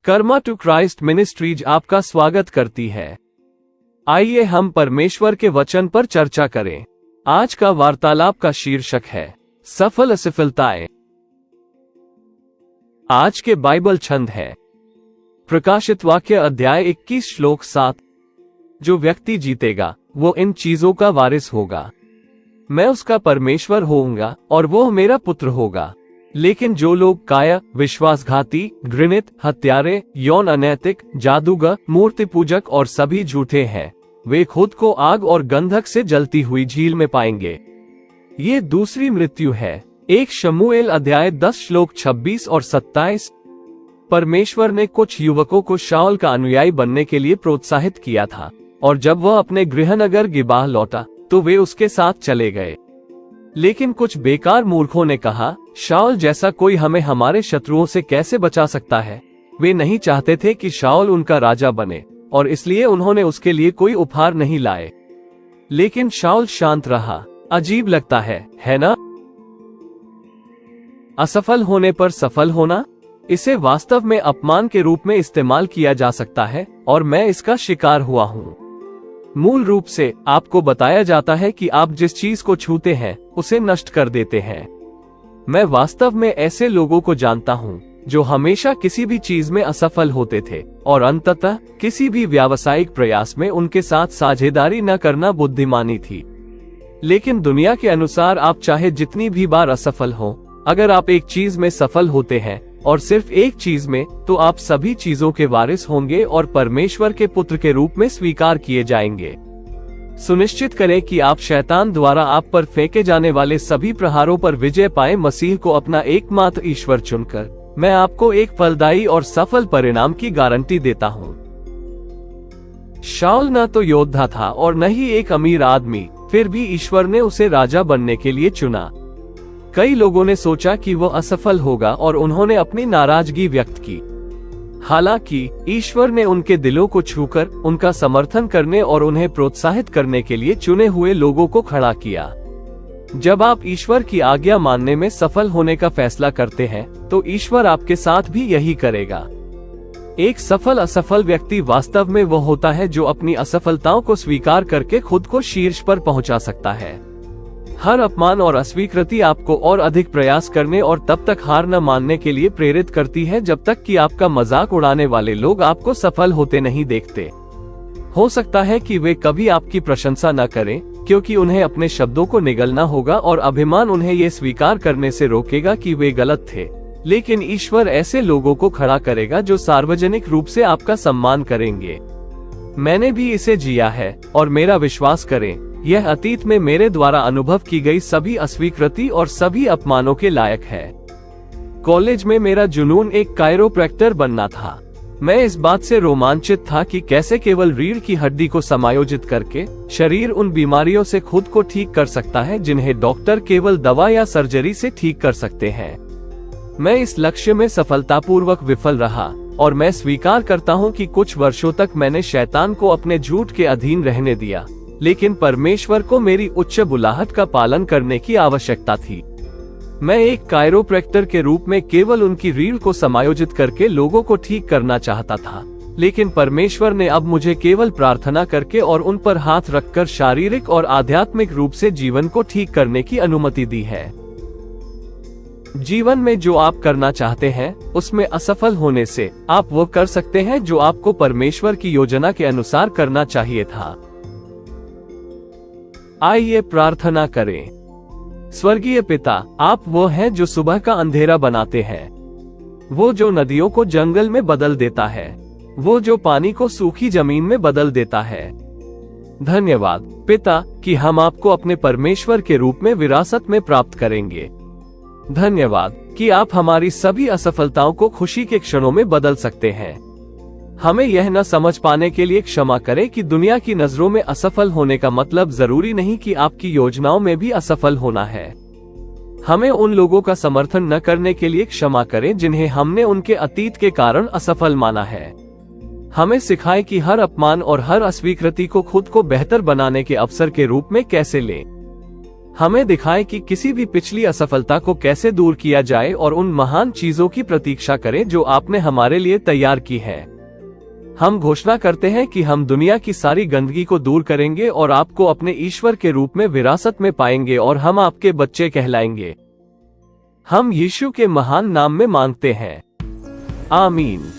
Karma to Christ ministries आपका स्वागत करती है। आइए हम परमेश्वर के वचन पर चर्चा करें। आज का वार्तालाप का शीर्षक है सफल असफलताएं। आज के बाइबल छंद है प्रकाशित वाक्य अध्याय 21 श्लोक 7। जो व्यक्ति जीतेगा वो इन चीजों का वारिस होगा। मैं उसका परमेश्वर होऊंगा और वो मेरा पुत्र होगा। लेकिन जो लोग कायर, विश्वासघाती, घृणित, हत्यारे, यौन अनैतिक, जादूगर, मूर्ति पूजक और सभी झूठे हैं, वे खुद को आग और गंधक से जलती हुई झील में पाएंगे। ये दूसरी मृत्यु है। 1 शमूएल अध्याय 10 श्लोक 26 और 27। परमेश्वर ने कुछ युवकों को शाऊल का अनुयायी बनने के लिए प्रोत्साहित किया था, और जब वह अपने गृहनगर गिबाह लौटा तो वे उसके साथ चले गए। लेकिन कुछ बेकार मूर्खों ने कहा, शाऊल जैसा कोई हमें हमारे शत्रुओं से कैसे बचा सकता है। वे नहीं चाहते थे कि शाऊल उनका राजा बने, और इसलिए उन्होंने उसके लिए कोई उपहार नहीं लाए। लेकिन शाऊल शांत रहा। अजीब लगता है ना? असफल होने पर सफल होना, इसे वास्तव में अपमान के रूप में इस्तेमाल किया जा सकता है, और मैं इसका शिकार हुआ हूँ। मूल रूप से आपको बताया जाता है कि आप जिस चीज को छूते हैं उसे नष्ट कर देते हैं। मैं वास्तव में ऐसे लोगों को जानता हूँ जो हमेशा किसी भी चीज में असफल होते थे, और अंततः किसी भी व्यावसायिक प्रयास में उनके साथ साझेदारी न करना बुद्धिमानी थी। लेकिन दुनिया के अनुसार आप चाहे जितनी भी बार असफल हो, अगर आप एक चीज में सफल होते हैं, और सिर्फ एक चीज में, तो आप सभी चीजों के वारिस होंगे और परमेश्वर के पुत्र के रूप में स्वीकार किए जाएंगे। सुनिश्चित करें कि आप शैतान द्वारा आप पर फेंके जाने वाले सभी प्रहारों पर विजय पाएं। मसीह को अपना एकमात्र ईश्वर चुनकर मैं आपको एक फलदायी और सफल परिणाम की गारंटी देता हूँ। शाऊल न तो योद्धा था और न ही एक अमीर आदमी, फिर भी ईश्वर ने उसे राजा बनने के लिए चुना। कई लोगों ने सोचा कि वो असफल होगा और उन्होंने अपनी नाराजगी व्यक्त की। हालांकि ईश्वर ने उनके दिलों को छूकर उनका समर्थन करने और उन्हें प्रोत्साहित करने के लिए चुने हुए लोगों को खड़ा किया। जब आप ईश्वर की आज्ञा मानने में सफल होने का फैसला करते हैं, तो ईश्वर आपके साथ भी यही करेगा। एक सफल असफल व्यक्ति वास्तव में वो होता है जो अपनी असफलताओं को स्वीकार करके खुद को शीर्ष पर पहुंचा सकता है। हर अपमान और अस्वीकृति आपको और अधिक प्रयास करने और तब तक हार न मानने के लिए प्रेरित करती है जब तक कि आपका मजाक उड़ाने वाले लोग आपको सफल होते नहीं देखते। हो सकता है कि वे कभी आपकी प्रशंसा न करें, क्योंकि उन्हें अपने शब्दों को निगलना होगा और अभिमान उन्हें ये स्वीकार करने से रोकेगा कि वे गलत थे। लेकिन ईश्वर ऐसे लोगों को खड़ा करेगा जो सार्वजनिक रूप से आपका सम्मान करेंगे। मैंने भी इसे जिया है, और मेरा विश्वास करें, यह अतीत में मेरे द्वारा अनुभव की गई सभी अस्वीकृति और सभी अपमानों के लायक है। कॉलेज में मेरा जुनून एक कायरोप्रैक्टर बनना था। मैं इस बात से रोमांचित था कि कैसे केवल रीढ़ की हड्डी को समायोजित करके शरीर उन बीमारियों से खुद को ठीक कर सकता है जिन्हें डॉक्टर केवल दवा या सर्जरी से ठीक कर सकते हैं। मैं इस लक्ष्य में सफलतापूर्वक विफल रहा, और मैं स्वीकार करता हूँ कि कुछ वर्षों तक मैंने शैतान को अपने झूठ के अधीन रहने दिया, लेकिन परमेश्वर को मेरी उच्च बुलाहट का पालन करने की आवश्यकता थी। मैं एक कायरोप्रैक्टर के रूप में केवल उनकी रीढ़ को समायोजित करके लोगों को ठीक करना चाहता था, लेकिन परमेश्वर ने अब मुझे केवल प्रार्थना करके और उन पर हाथ रखकर शारीरिक और आध्यात्मिक रूप से जीवन को ठीक करने की अनुमति दी है। जीवन में जो आप करना चाहते हैं उसमें असफल होने से आप वो कर सकते हैं जो आपको परमेश्वर की योजना के अनुसार करना चाहिए था। आइए प्रार्थना करें। स्वर्गीय पिता, आप वो हैं जो सुबह का अंधेरा बनाते हैं, वो जो नदियों को जंगल में बदल देता है, वो जो पानी को सूखी जमीन में बदल देता है। धन्यवाद पिता कि हम आपको अपने परमेश्वर के रूप में विरासत में प्राप्त करेंगे। धन्यवाद कि आप हमारी सभी असफलताओं को खुशी के क्षणों में बदल सकते हैं। हमें यह न समझ पाने के लिए क्षमा करें कि दुनिया की नजरों में असफल होने का मतलब जरूरी नहीं कि आपकी योजनाओं में भी असफल होना है। हमें उन लोगों का समर्थन न करने के लिए क्षमा करें जिन्हें हमने उनके अतीत के कारण असफल माना है। हमें सिखाएं कि हर अपमान और हर अस्वीकृति को खुद को बेहतर बनाने के अवसर के रूप में कैसे लें। हमें दिखाएं कि किसी भी पिछली असफलता को कैसे दूर किया जाए और उन महान चीजों की प्रतीक्षा करें जो आपने हमारे लिए तैयार की है। हम घोषणा करते हैं कि हम दुनिया की सारी गंदगी को दूर करेंगे और आपको अपने ईश्वर के रूप में विरासत में पाएंगे और हम आपके बच्चे कहलाएंगे। हम यीशु के महान नाम में मांगते हैं, आमीन।